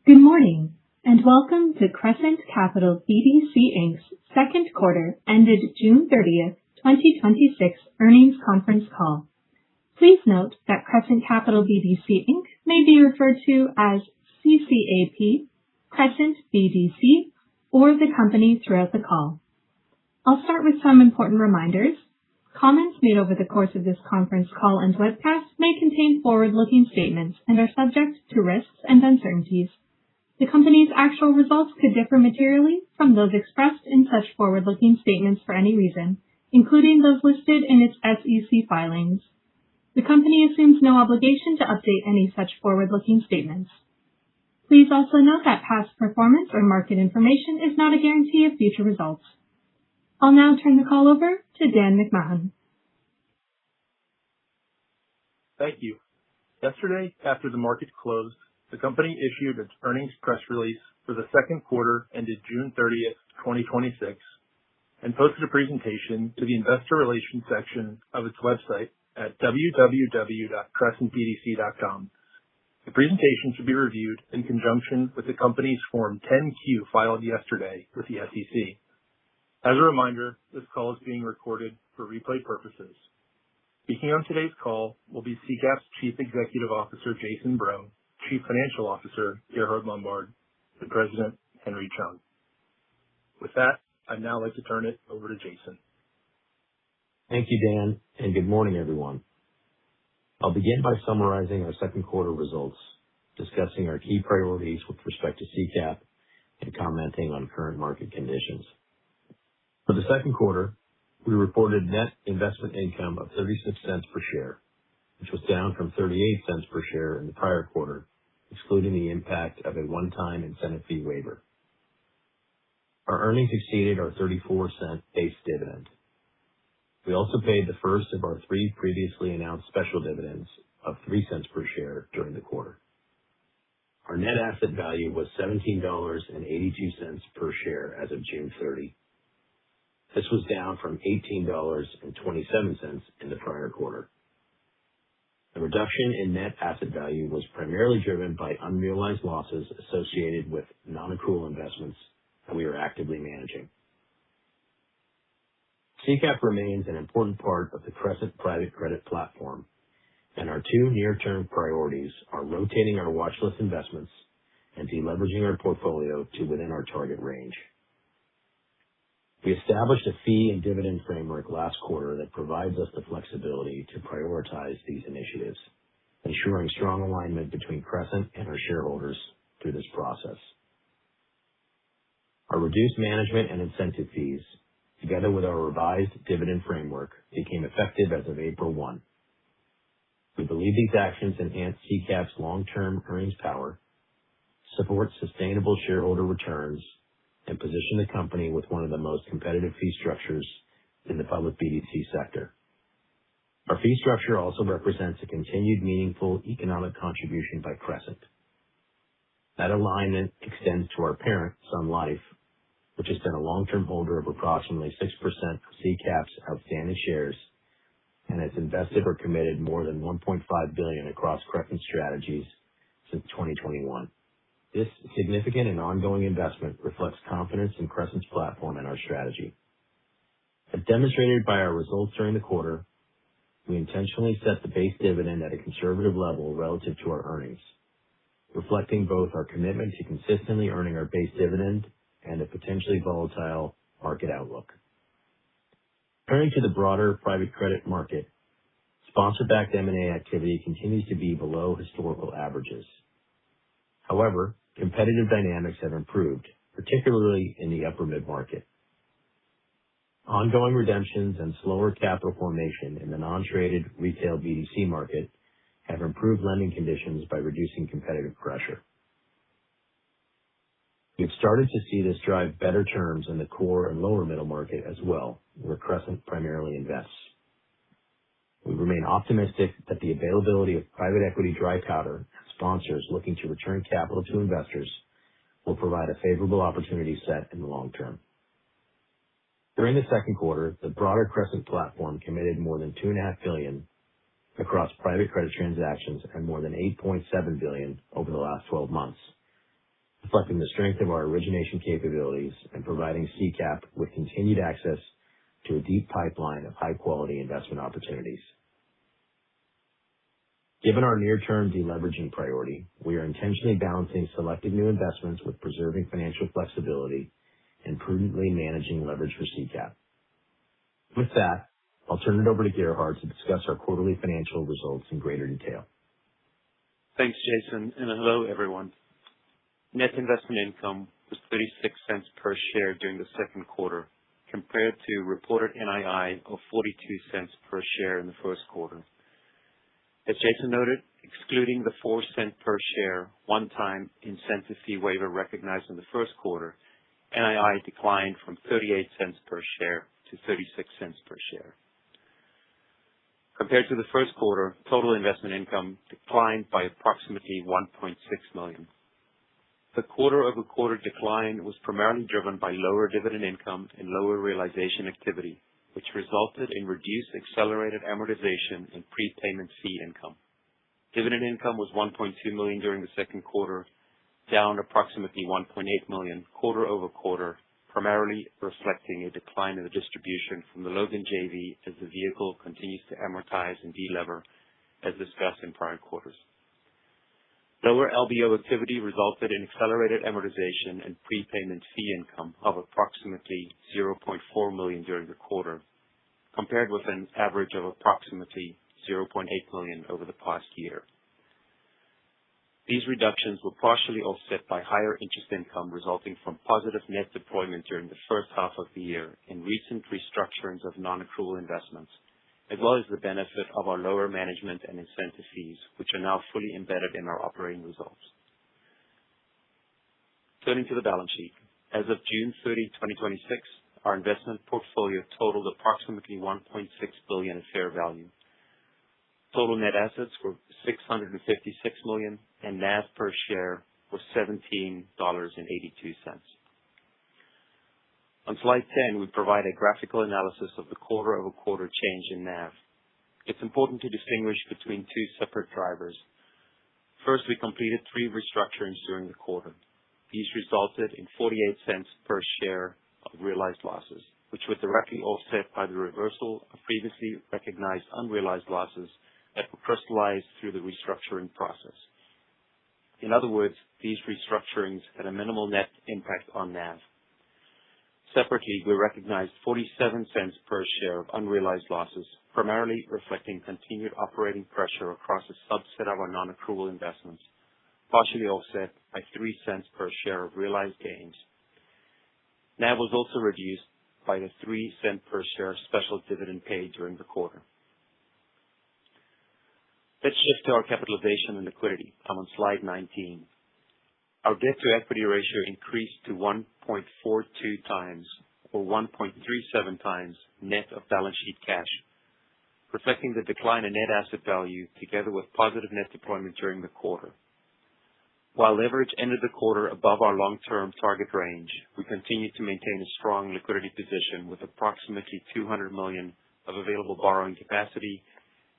Good morning, and welcome to Crescent Capital BDC Inc.'s second quarter ended June 30th, 2026 earnings conference call. Please note that Crescent Capital BDC Inc. may be referred to as CCAP, Crescent BDC, or the company throughout the call. I'll start with some important reminders. Comments made over the course of this conference call and webcast may contain forward-looking statements and are subject to risks and uncertainties. The company's actual results could differ materially from those expressed in such forward-looking statements for any reason, including those listed in its SEC filings. The company assumes no obligation to update any such forward-looking statements. Please also note that past performance or market information is not a guarantee of future results. I'll now turn the call over to Dan McMahon. Thank you. Yesterday, after the market closed, the company issued its earnings press release for the second quarter ended June 30th, 2026, and posted a presentation to the investor relations section of its website at www.crescentbdc.com. The presentation should be reviewed in conjunction with the company's Form 10-Q filed yesterday with the SEC. As a reminder, this call is being recorded for replay purposes. Speaking on today's call will be CCAP's Chief Executive Officer, Jason Breaux, Chief Financial Officer, Gerhard Lombard, and President, Henry Chung. With that, I'd now like to turn it over to Jason. Thank you, Dan, and good morning, everyone. I'll begin by summarizing our second quarter results, discussing our key priorities with respect to CCAP, and commenting on current market conditions. For the second quarter, we reported net investment income of $0.36 per share, which was down from $0.38 per share in the prior quarter, excluding the impact of a one-time incentive fee waiver. Our earnings exceeded our $0.34 base dividend. We also paid the first of our three previously announced special dividends of $0.03 per share during the quarter. Our net asset value was $17.82 per share as of June 30. This was down from $18.27 in the prior quarter. The reduction in net asset value was primarily driven by unrealized losses associated with non-accrual investments that we are actively managing. CCAP remains an important part of the Crescent private credit platform, and our two near-term priorities are rotating our watchlist investments and deleveraging our portfolio to within our target range. We established a fee and dividend framework last quarter that provides us the flexibility to prioritize these initiatives, ensuring strong alignment between Crescent and our shareholders through this process. Our reduced management and incentive fees, together with our revised dividend framework, became effective as of April 1. We believe these actions enhance CCAP's long-term earnings power, support sustainable shareholder returns, and position the company with one of the most competitive fee structures in the public BDC sector. Our fee structure also represents a continued meaningful economic contribution by Crescent. That alignment extends to our parent, Sun Life, which has been a long-term holder of approximately 6% of CCAP's outstanding shares and has invested or committed more than $1.5 billion across Crescent strategies since 2021. This significant and ongoing investment reflects confidence in Crescent's platform and our strategy. As demonstrated by our results during the quarter, we intentionally set the base dividend at a conservative level relative to our earnings, reflecting both our commitment to consistently earning our base dividend and a potentially volatile market outlook. Turning to the broader private credit market, sponsor-backed M&A activity continues to be below historical averages. However, competitive dynamics have improved, particularly in the upper mid-market. Ongoing redemptions and slower capital formation in the non-traded retail BDC market have improved lending conditions by reducing competitive pressure. We've started to see this drive better terms in the core and lower middle market as well, where Crescent primarily invests. We remain optimistic that the availability of private equity dry powder and sponsors looking to return capital to investors will provide a favorable opportunity set in the long term. During the second quarter, the broader Crescent platform committed more than $2.5 billion across private credit transactions and more than $8.7 billion over the last 12 months, reflecting the strength of our origination capabilities and providing CCAP with continued access to a deep pipeline of high-quality investment opportunities. Given our near-term deleveraging priority, we are intentionally balancing selected new investments with preserving financial flexibility and prudently managing leverage for CCAP. With that, I'll turn it over to Gerhard to discuss our quarterly financial results in greater detail. Thanks, Jason, and hello, everyone. Net investment income was 36 cents per share during the second quarter, compared to reported NII of 42 cents per share in the first quarter. As Jason noted, excluding the 4-cent per share one-time incentive fee waiver recognized in the first quarter, NII declined from 38 cents per share to 36 cents per share. Compared to the first quarter, total investment income declined by approximately $1.6 million. The quarter-over-quarter decline was primarily driven by lower dividend income and lower realization activity, which resulted in reduced accelerated amortization and prepayment fee income. Dividend income was $1.2 million during the second quarter, down approximately $1.8 million quarter-over-quarter, primarily reflecting a decline in the distribution from the Logan JV as the vehicle continues to amortize and delever, as discussed in prior quarters. Lower LBO activity resulted in accelerated amortization and prepayment fee income of approximately $0.4 million during the quarter, compared with an average of approximately $0.8 million over the past year. These reductions were partially offset by higher interest income resulting from positive net deployment during the first half of the year and recent restructurings of non-accrual investments, as well as the benefit of our lower management and incentive fees, which are now fully embedded in our operating results. Turning to the balance sheet. As of June 30, 2026, our investment portfolio totaled approximately $1.6 billion in fair value. Total net assets were $656 million, and NAV per share was $17.82. On slide 10, we provide a graphical analysis of the quarter-over-quarter change in NAV. It's important to distinguish between two separate drivers. First, we completed 3 restructurings during the quarter. These resulted in 48 cents per share of realized losses, which were directly offset by the reversal of previously recognized unrealized losses that were crystallized through the restructuring process. In other words, these restructurings had a minimal net impact on NAV. Separately, we recognized 47 cents per share of unrealized losses, primarily reflecting continued operating pressure across a subset of our non-accrual investments, partially offset by 3 cents per share of realized gains. NAV was also reduced by the 3-cent per share special dividend paid during the quarter. Let's shift to our capitalization and liquidity. I'm on slide 19. Our debt-to-equity ratio increased to 1.42 times or 1.37 times net of balance sheet cash, reflecting the decline in net asset value together with positive net deployment during the quarter. While leverage ended the quarter above our long-term target range, we continue to maintain a strong liquidity position with approximately $200 million of available borrowing capacity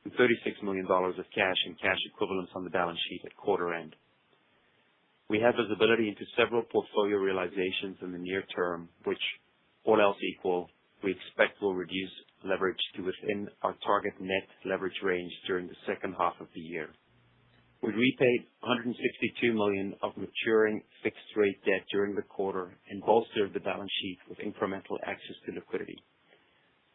and $36 million of cash and cash equivalents on the balance sheet at quarter end. We have visibility into several portfolio realizations in the near term, which, all else equal, we expect will reduce leverage to within our target net leverage range during the second half of the year. We repaid $162 million of maturing fixed-rate debt during the quarter and bolstered the balance sheet with incremental access to liquidity.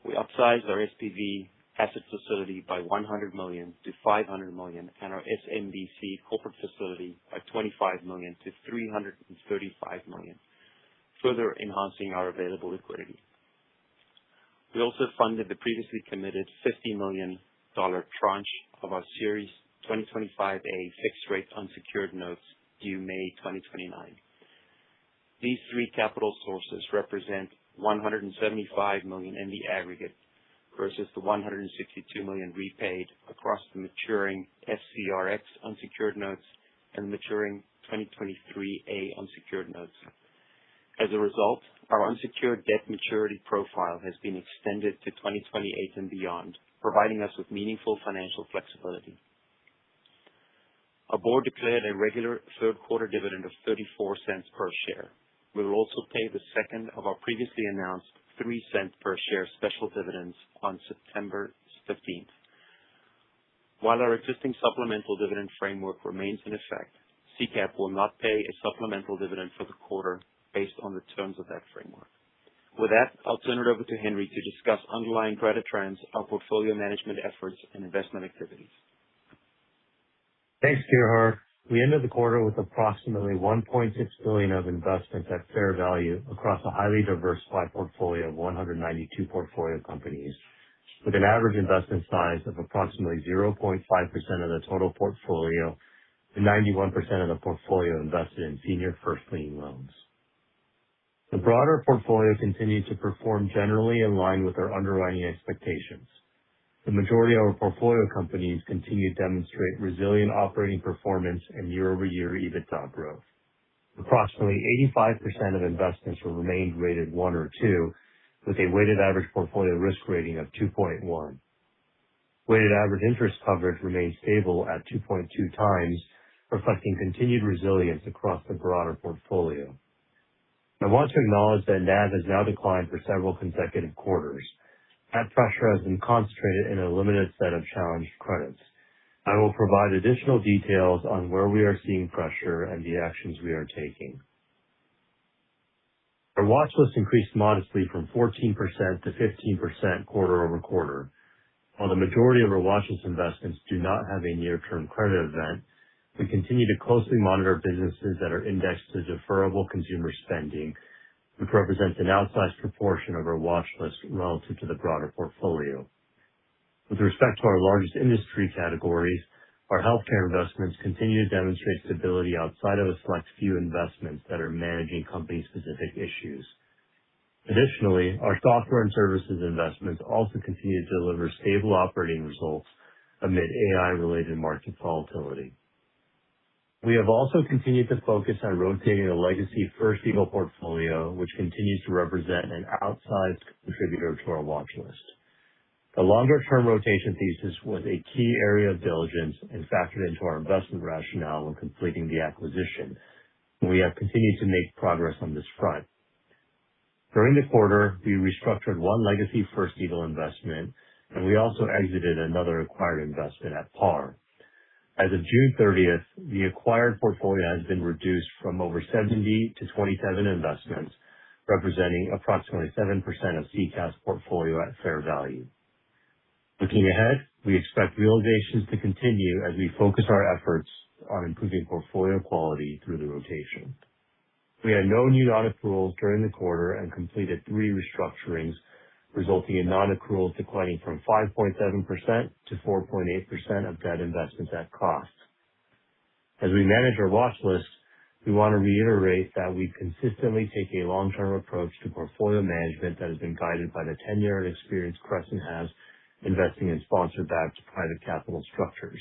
We upsized our SPV asset facility by $100 million to $500 million and our SMBC corporate facility by $25 million to $335 million, further enhancing our available liquidity. We also funded the previously committed $50 million tranche of our Series 2025A fixed-rate unsecured notes due May 2029. These 3 capital sources represent $175 million in the aggregate versus the $162 million repaid across the maturing FCRX unsecured notes and the maturing 2023A unsecured notes. As a result, our unsecured debt maturity profile has been extended to 2028 and beyond, providing us with meaningful financial flexibility. Our board declared a regular third quarter dividend of $0.34 per share. We will also pay the second of our previously announced $0.03 per share special dividends on September 15th. While our existing supplemental dividend framework remains in effect, CCAP will not pay a supplemental dividend for the quarter based on the terms of that framework. With that, I'll turn it over to Henry to discuss underlying credit trends, our portfolio management efforts, and investment activities. Thanks, Gerhard. We ended the quarter with approximately $1.6 billion of investments at fair value across a highly diversified portfolio of 192 portfolio companies, with an average investment size of approximately 0.5% of the total portfolio and 91% of the portfolio invested in senior first lien loans. The broader portfolio continued to perform generally in line with our underwriting expectations. The majority of our portfolio companies continue to demonstrate resilient operating performance and year-over-year EBITDA growth. Approximately 85% of investments were remained rated 1 or 2, with a weighted average portfolio risk rating of 2.1. Weighted average interest coverage remained stable at 2.2 times, reflecting continued resilience across the broader portfolio. I want to acknowledge that NAV has now declined for several consecutive quarters. That pressure has been concentrated in a limited set of challenged credits. I will provide additional details on where we are seeing pressure and the actions we are taking. Our watch list increased modestly from 14% to 15% quarter-over-quarter. While the majority of our watch list investments do not have a near-term credit event, we continue to closely monitor businesses that are indexed to deferrable consumer spending, which represents an outsized proportion of our watch list relative to the broader portfolio. With respect to our largest industry categories, our healthcare investments continue to demonstrate stability outside of a select few investments that are managing company-specific issues. Additionally, our software and services investments also continue to deliver stable operating results amid AI-related market volatility. We have also continued to focus on rotating the legacy First Eagle portfolio, which continues to represent an outsized contributor to our watch list. The longer-term rotation thesis was a key area of diligence and factored into our investment rationale when completing the acquisition, and we have continued to make progress on this front. During the quarter, we restructured one legacy First Eagle investment, and we also exited another acquired investment at par. As of June 30th, the acquired portfolio has been reduced from over 70 to 27 investments, representing approximately 7% of CCAP's portfolio at fair value. Looking ahead, we expect realizations to continue as we focus our efforts on improving portfolio quality through the rotation. We had no new non-accruals during the quarter and completed 3 restructurings, resulting in non-accruals declining from 5.7% to 4.8% of debt investments at cost. As we manage our watch list, we want to reiterate that we consistently take a long-term approach to portfolio management that has been guided by the tenure and experience Crescent has investing in sponsor-backed private capital structures.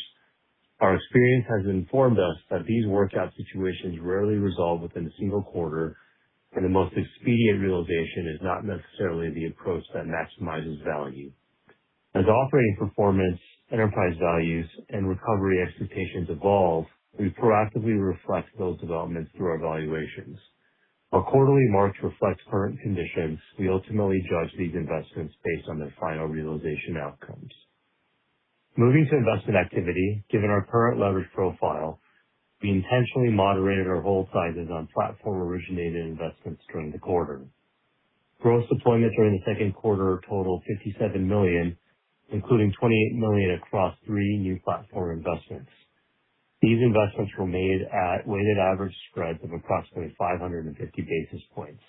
Our experience has informed us that these workout situations rarely resolve within a single quarter, and the most expedient realization is not necessarily the approach that maximizes value. As operating performance, enterprise values, and recovery expectations evolve, we proactively reflect those developments through our valuations. While quarterly marks reflect current conditions, we ultimately judge these investments based on their final realization outcomes. Moving to investment activity, given our current leverage profile, we intentionally moderated our hold sizes on platform-originated investments during the quarter. Gross deployment during the second quarter totaled $57 million, including $28 million across 3 new platform investments. These investments were made at weighted average spreads of approximately 550 basis points.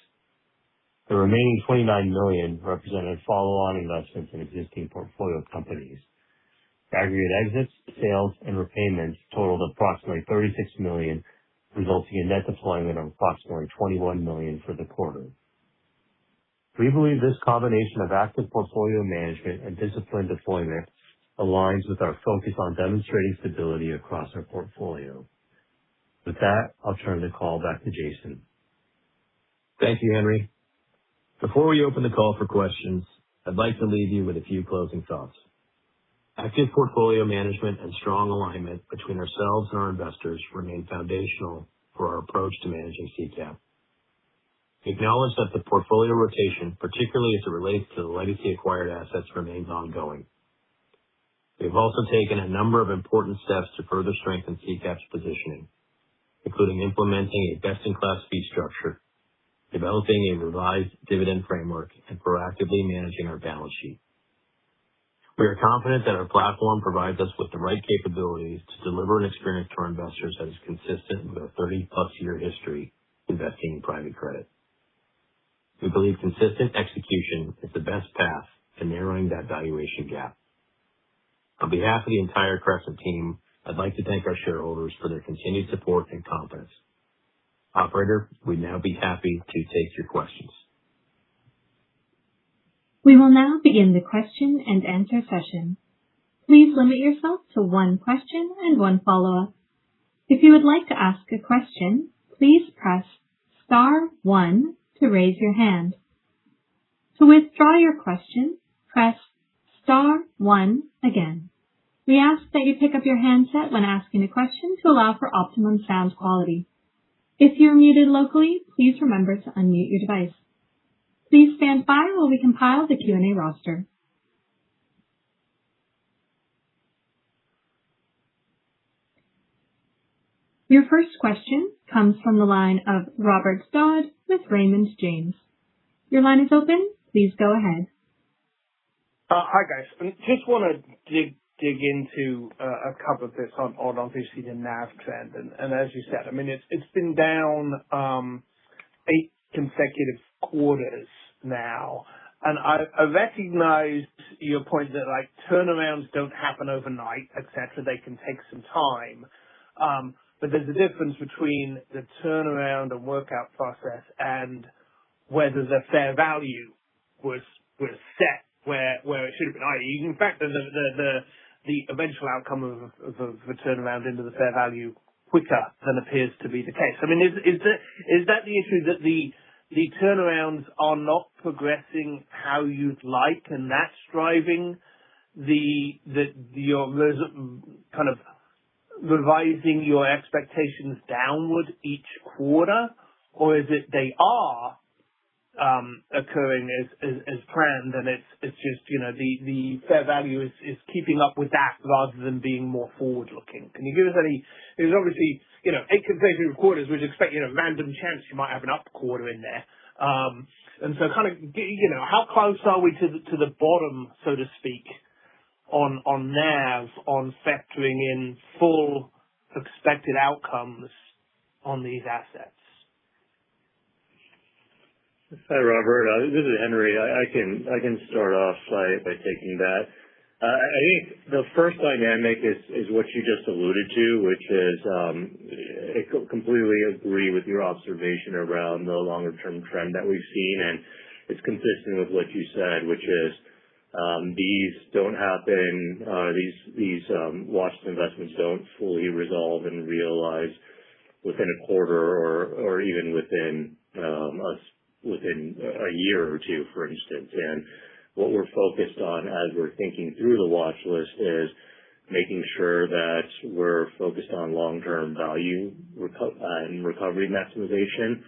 The remaining $29 million represented follow-on investments in existing portfolio companies. Aggregate exits, sales, and repayments totaled approximately $36 million, resulting in net deployment of approximately $21 million for the quarter. We believe this combination of active portfolio management and disciplined deployment aligns with our focus on demonstrating stability across our portfolio. With that, I'll turn the call back to Jason. Thank you, Henry. Before we open the call for questions, I'd like to leave you with a few closing thoughts. Active portfolio management and strong alignment between ourselves and our investors remain foundational for our approach to managing CCAP. We acknowledge that the portfolio rotation, particularly as it relates to the legacy acquired assets, remains ongoing. We have also taken a number of important steps to further strengthen CCAP's positioning, including implementing a best-in-class fee structure, developing a revised dividend framework, and proactively managing our balance sheet. We are confident that our platform provides us with the right capabilities to deliver an experience to our investors that is consistent with our 30-plus year history investing in private credit. We believe consistent execution is the best path to narrowing that valuation gap. On behalf of the entire Crescent team, I'd like to thank our shareholders for their continued support and confidence. Operator, we'd now be happy to take your questions. We will now begin the question and answer session. Please limit yourself to one question and one follow-up. If you would like to ask a question, please press *1 to raise your hand. To withdraw your question, press *1 again. We ask that you pick up your handset when asking a question to allow for optimum sound quality. If you're muted locally, please remember to unmute your device. Please stand by while we compile the Q&A roster. Your first question comes from the line of Robert Dodd with Raymond James. Your line is open. Please go ahead. Hi, guys. Just want to dig into a couple of bits on obviously the NAV trend. And as you said, I mean, it's been down 8 consecutive quarters now. And I recognize your point that like turnarounds don't happen overnight, etc. They can take some time. But there's a difference between the turnaround and workout process and whether the fair value was set where it should have been. I.e., in fact, the eventual outcome of a turnaround into the fair value quicker than appears to be the case. I mean, is that the issue that the turnarounds are not progressing how you'd like, and that's driving your kind of revising your expectations downward each quarter, or is it they are occurring as planned, and it's just, you know, the fair value is keeping up with that rather than being more forward looking? Can you give us any? Because obviously, you know, 8 consecutive quarters would expect, you know, random chance you might have an up quarter in there, and so kind of, you know, how close are we to the bottom, so to speak, on NAV, on factoring in full expected outcomes on these assets? Hi, Robert. This is Henry. I can start off by taking that. I think the first dynamic is what you just alluded to, which is I completely agree with your observation around the longer term trend that we've seen, and it's consistent with what you said, which is these don't happen. These watched investments don't fully resolve and realize within a quarter or even within within a year or two, for instance. And what we're focused on as we're thinking through the watch list is making sure that we're focused on long-term value and recovery maximization,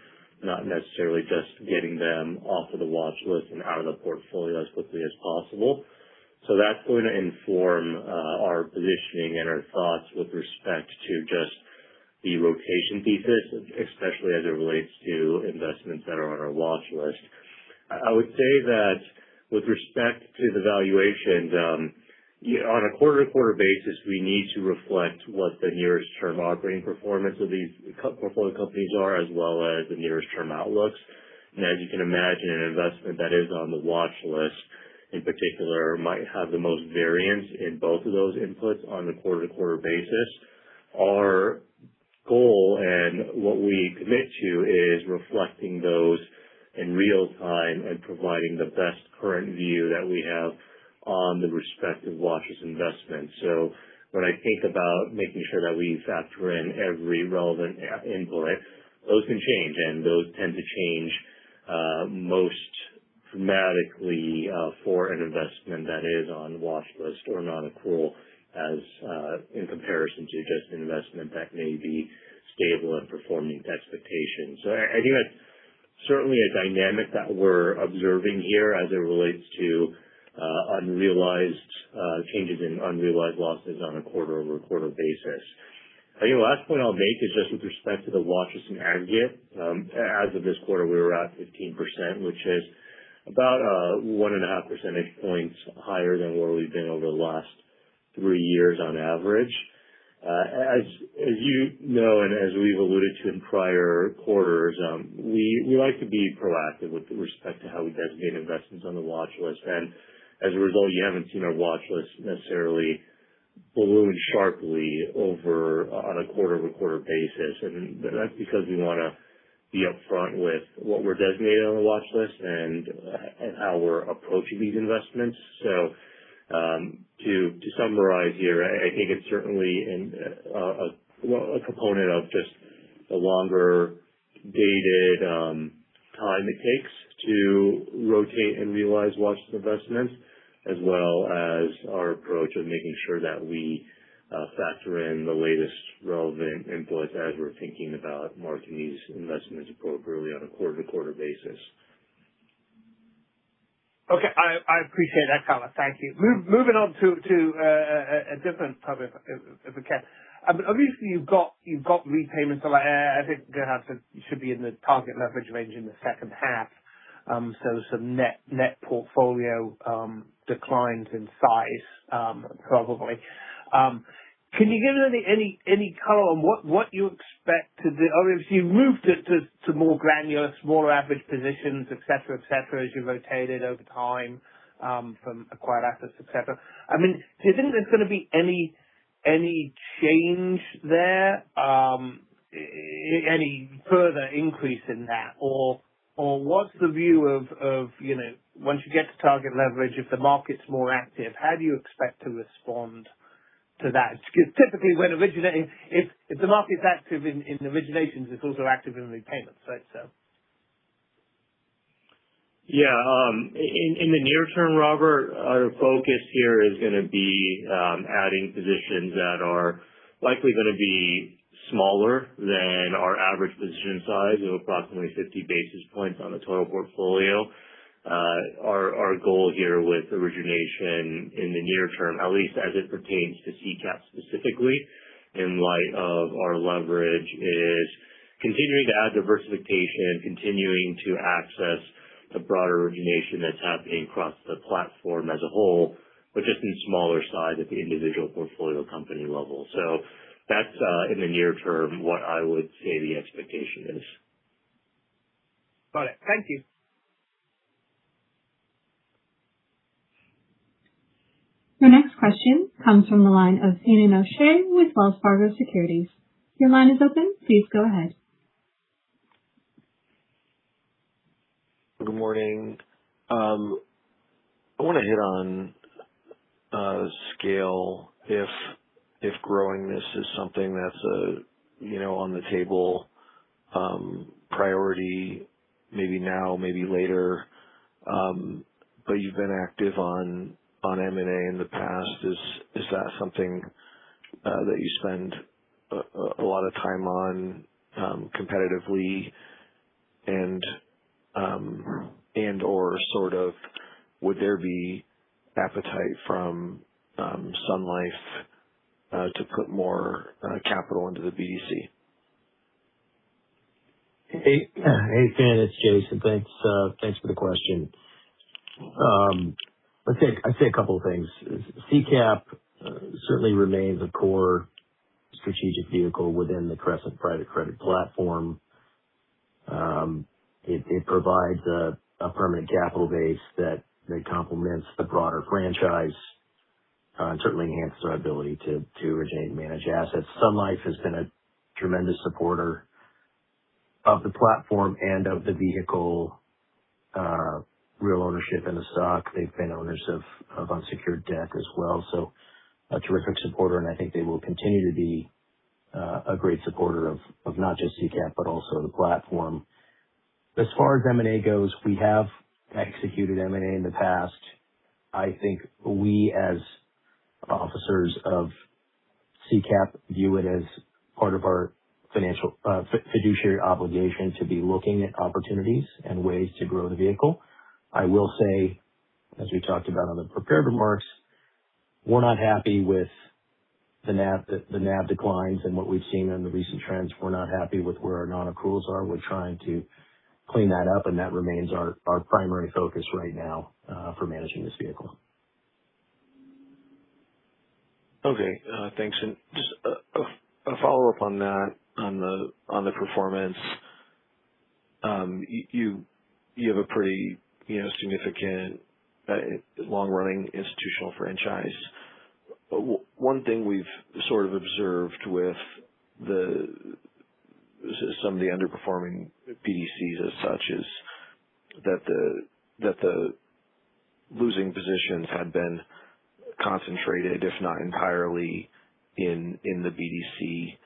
not necessarily just getting them off of the watch list and out of the portfolio as quickly as possible. So that's going to inform our positioning and our thoughts with respect to just the rotation thesis, especially as it relates to investments that are on our watch list. I would say that with respect to the valuations, on a quarter-to-quarter basis, we need to reflect what the nearest term operating performance of these portfolio companies are, as well as the nearest term outlooks. And as you can imagine, an investment that is on the watch list in particular might have the most variance in both of those inputs on the quarter-to-quarter basis. Our goal and what we commit to is reflecting those in real time and providing the best current view that we have on the respective watchlist investments. So when I think about making sure that we factor in every relevant input, those can change, and those tend to change most dramatically for an investment that is on watch list or non-accrual as in comparison to just an investment that may be stable and performing to expectations. So I think that's certainly a dynamic that we're observing here as it relates to unrealized changes in unrealized losses on a quarter-over-quarter basis. I think the last point I'll make is just with respect to the watch list in aggregate. As of this quarter, we were at 15%, which is about 1.5 percentage points higher than where we've been over the last 3 years on average. As you know, and as we've alluded to in prior quarters, we like to be proactive with respect to how we designate investments on the watch list. And as a result, you haven't seen our watch list necessarily balloon sharply on a quarter-over-quarter basis. And that's because we want to be upfront with what we're designating on the watch list and how we're approaching these investments. So to summarize here, I think it's certainly a component of just the longer dated time it takes to rotate and realize watch list investments, as well as our approach of making sure that we factor in the latest relevant inputs as we're thinking about marking these investments appropriately on a quarter-to-quarter basis. Okay, I appreciate that, color. Thank you. Moving on to a different topic, if we can. Obviously, you've got repayments. I think you should be in the target leverage range in the second half. So some net portfolio declines in size, probably. Can you give us any color on what you expect to do? Obviously, you moved to more granular, smaller average positions, et cetera, as you rotated over time from acquired assets, et cetera. I mean, do you think there's going to be any change there, any further increase in that, or what's the view of once you get to target leverage, if the market's more active, how do you expect to respond to that? Because typically when if the market's active in originations, it's also active in repayments, right? So. Yeah, in the near term, Robert, our focus here is going to be adding positions that are likely going to be smaller than our average position size of approximately 50 basis points on the total portfolio. Our goal here with origination in the near term, at least as it pertains to CCAP specifically, in light of our leverage, is continuing to add diversification, continuing to access the broader origination that's happening across the platform as a whole, but just in smaller size at the individual portfolio company level. So that's in the near term what I would say the expectation is. Got it. Thank you. Your next question comes from the line of Finian O'Shea with Wells Fargo Securities. Your line is open. Please go ahead. Good morning. I want to hit on scale. If growing this is something that's on the table, priority, maybe now, maybe later. But you've been active on M&A in the past. Is that something that you spend a lot of time on competitively, and or sort of would there be appetite from Sun Life to put more capital into the BDC? Hey, Finn, it's Jason. Thanks for the question. I'd say a couple of things. CCAP certainly remains a core strategic vehicle within the Crescent private credit platform. It provides a permanent capital base that complements the broader franchise and certainly enhances our ability to originate and manage assets. Sun Life has been a tremendous supporter of the platform and of the vehicle, real ownership in the stock. They've been owners of unsecured debt as well. So a terrific supporter, and I think they will continue to be a great supporter of not just CCAP, but also the platform. As far as M&A goes, we have executed M&A in the past. I think we, as officers of CCAP, view it as part of our financial fiduciary obligation to be looking at opportunities and ways to grow the vehicle. I will say, as we talked about on the prepared remarks, we're not happy with the NAV declines and what we've seen in the recent trends. We're not happy with where our non-accruals are. We're trying to clean that up, and that remains our primary focus right now for managing this vehicle. Okay, thanks. And just a follow-up on that, on the performance. You have a pretty significant long-running institutional franchise. One thing we've sort of observed with some of the underperforming BDCs as such is that the losing positions had been concentrated, if not entirely, in the BDC.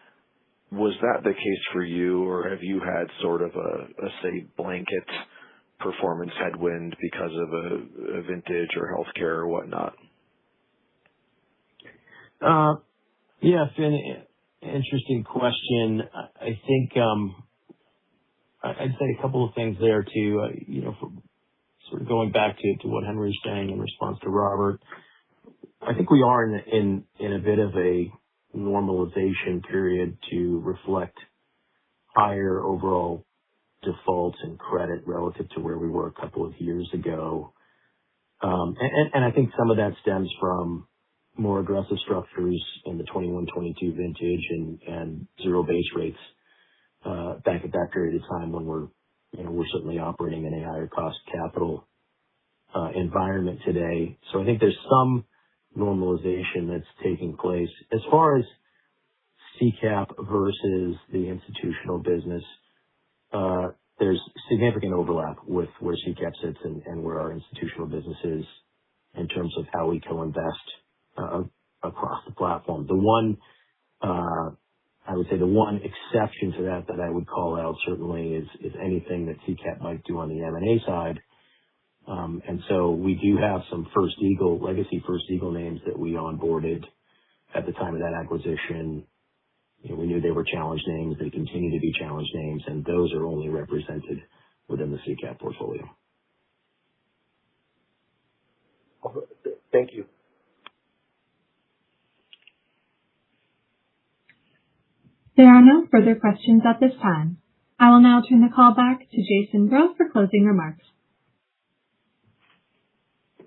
Was that the case for you, or have you had sort of a say blanket performance headwind because of a vintage or healthcare or whatnot? Yeah, Finn, interesting question. I think I'd say a couple of things there too. Sort of going back to what Henry was saying in response to Robert, I think we are in a bit of a normalization period to reflect higher overall defaults and credit relative to where we were a couple of years ago. And I think some of that stems from more aggressive structures in the 21-22 vintage and zero base rates back at that period of time when we're certainly operating in a higher cost capital environment today. So I think there's some normalization that's taking place. As far as CCAP versus the institutional business, there's significant overlap with where CCAP sits and where our institutional business is in terms of how we co-invest across the platform. I would say the one exception to that I would call out certainly is anything that CCAP might do on the M&A side. And so we do have some legacy First Eagle names that we onboarded at the time of that acquisition. We knew they were challenged names. They continue to be challenged names, and those are only represented within the CCAP portfolio. Thank you. There are no further questions at this time. I will now turn the call back to Jason Breaux for closing remarks.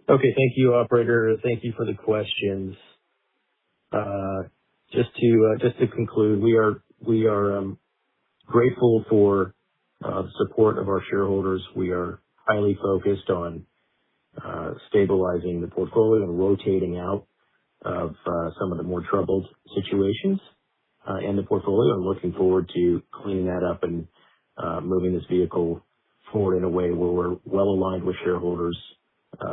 Okay, thank you, operator. Thank you for the questions. Just to conclude, we are grateful for the support of our shareholders. We are highly focused on stabilizing the portfolio and rotating out of some of the more troubled situations in the portfolio, and looking forward to cleaning that up and moving this vehicle forward in a way where we're well aligned with shareholders,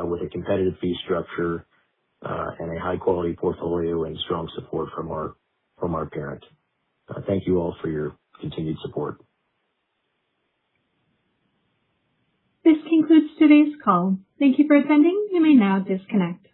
with a competitive fee structure, and a high quality portfolio and strong support from our parent. Thank you all for your continued support. This concludes today's call. Thank you for attending. You may now disconnect.